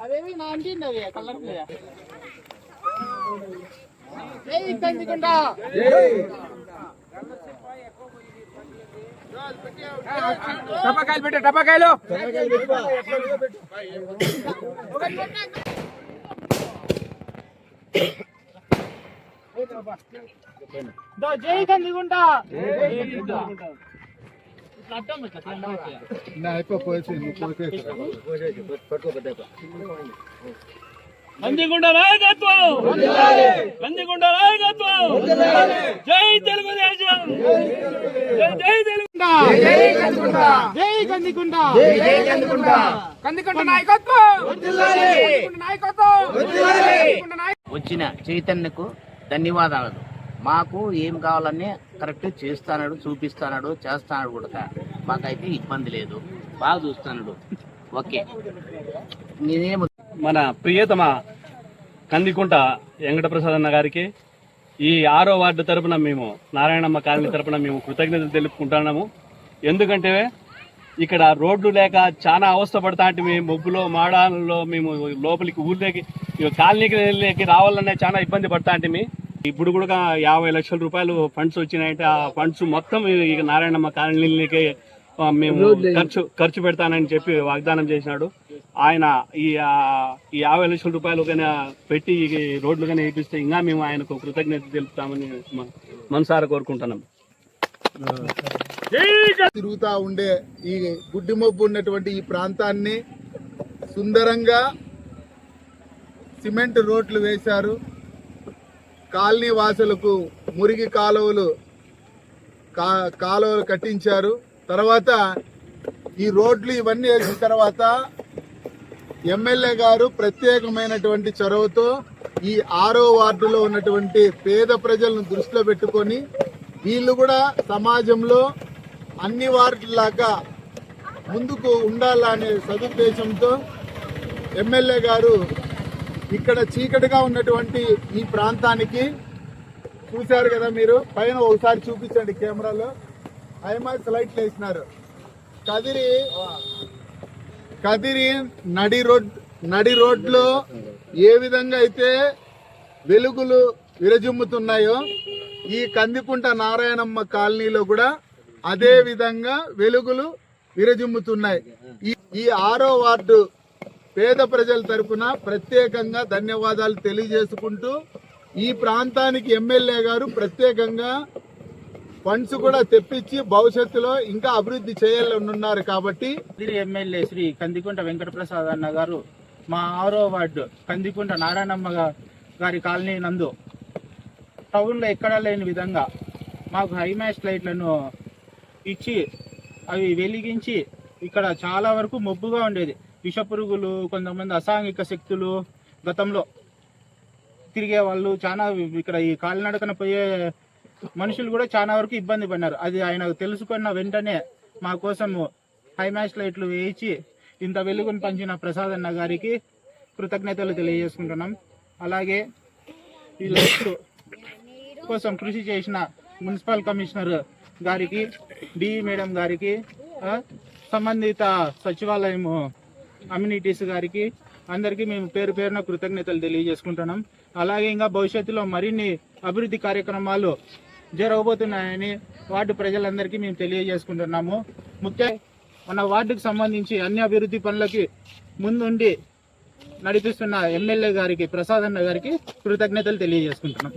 అదేవి నా అంటింది అవి కలర్ జై కందికొండ టపాకాయలు పెట్టే టపాకాయలు జై కందికొండ కందికొండ నాయకత్వం, కందికొండ నాయకత్వం, జై తెలుగుదేశం, జై తెలుగుదేశం, జై కందికొండ, కందికొండ నాయకత్వం, నాయకత్వం. వచ్చిన చైతన్యకు ధన్యవాదాలు. మాకు ఏం కావాలన్నీ కరెక్ట్ చేస్తాడు, చూపిస్తాడు, చేస్తాడు కూడా. మాకైతే ఇబ్బంది లేదు, బాగా చూస్తున్నాడు. ఓకే. నేనేమో మన ప్రియతమ కందికుంట వెంకటప్రసాద్ అన్న గారికి ఈ 6వ వార్డు తరపున మేము నారాయణమ్మ కాలనీ తరపున మేము కృతజ్ఞతలు తెలుపుకుంటున్నాము. ఎందుకంటే ఇక్కడ రోడ్లు లేక చాలా అవస్థ పడతా అంటే మేము మొబ్బులో మాడాలలో మేము లోపలికి ఊళ్ళకి కాలనీకి రావాలనే చాలా ఇబ్బంది పడతా అంటే ఇప్పుడు కూడా 50 లక్షల రూపాయలు ఫండ్స్ వచ్చినాయంటే ఆ ఫండ్స్ మొత్తం ఇక నారాయణమ్మ కాలనీకి మేము ఖర్చు పెడతానని చెప్పి వాగ్దానం చేసినాడు. ఆయన ఈ 50 లక్షల రూపాయలు కానీ పెట్టి రోడ్లు కానీ వేపిస్తే ఇంకా మేము ఆయనకు కృతజ్ఞత తెలుపుతామని మనసారా కోరుకుంటున్నాం. తిరుగుతా ఉండే ఈ గుడ్డి మబ్బు ఉన్నటువంటి ఈ ప్రాంతాన్ని సుందరంగా సిమెంట్ రోడ్లు వేశారు. కాలనీ వాసులకు మురికి కాలువలు కట్టించారు. తర్వాత ఈ రోడ్లు ఇవన్నీ వేసిన తర్వాత ఎమ్మెల్యే గారు ప్రత్యేకమైనటువంటి చొరవతో ఈ 6వ వార్డులో ఉన్నటువంటి పేద ప్రజలను దృష్టిలో పెట్టుకొని వీళ్ళు కూడా సమాజంలో అన్ని వార్డులాగా ముందుకు ఉండాలనే సదుద్దేశంతో ఎమ్మెల్యే గారు ఇక్కడ చీకటిగా ఉన్నటువంటి ఈ ప్రాంతానికి చూశారు కదా మీరు, పైన ఒకసారి చూపించండి కెమెరాలో. ఐమాక్స్ లైట్లు వేసినారు. కదిరి నడి రోడ్లో ఏ విధంగా అయితే వెలుగులు విరజిమ్ముతున్నాయో ఈ కందికుంట నారాయణమ్మ కాలనీలో కూడా అదే విధంగా వెలుగులు విరజిమ్ముతున్నాయి. ఈ 6వ వార్డు పేద ప్రజల తరపున ప్రత్యేకంగా ధన్యవాదాలు తెలియజేసుకుంటూ ఈ ప్రాంతానికి ఎమ్మెల్యే గారు ప్రత్యేకంగా ఫండ్స్ కూడా తెప్పించి భవిష్యత్తులో ఇంకా అభివృద్ధి చేయాలనున్నారు. కాబట్టి ఎమ్మెల్యే శ్రీ కందికుంట వెంకటప్రసాద్ అన్న గారు మా 6వ వార్డు కందికుంట నారాయణమ్మ గారి కాలనీ నందు టౌన్లో ఎక్కడా లేని విధంగా మాకు హైమాస్ట్ లైట్లను ఇచ్చి అవి వెలిగించి ఇక్కడ చాలా వరకు మొబ్బుగా ఉండేది. విషపురుగులు, కొంతమంది అసాంఘిక శక్తులు గతంలో తిరిగే వాళ్ళు చాలా ఇక్కడ ఈ కాలినడకన పోయే మనుషులు కూడా చాలా వరకు ఇబ్బంది పడినారు. అది ఆయన తెలుసుకున్న వెంటనే మా కోసం హైమాస్ట్ లైట్లు వేయించి ఇంత వెలుగును పంచిన ప్రసాద్ అన్న గారికి కృతజ్ఞతలు తెలియజేసుకుంటున్నాం. అలాగే ఈ లైట్లు కోసం కృషి చేసిన మున్సిపల్ కమిషనర్ గారికి, డిఈ మేడం గారికి, సంబంధిత సచివాలయం అమ్యూనిటీస్ గారికి అందరికీ మేము పేరు పేరున కృతజ్ఞతలు తెలియజేసుకుంటున్నాం. అలాగే ఇంకా భవిష్యత్తులో మరిన్ని అభివృద్ధి కార్యక్రమాలు జరగబోతున్నాయని వార్డు ప్రజలందరికీ మేము తెలియజేసుకుంటున్నాము. ముఖ్యంగా మన వార్డుకు సంబంధించి అన్ని అభివృద్ధి పనులకి ముందుండి నడిపిస్తున్న ఎమ్మెల్యే గారికి, ప్రసాద్ అన్న గారికి కృతజ్ఞతలు తెలియజేసుకుంటున్నాం.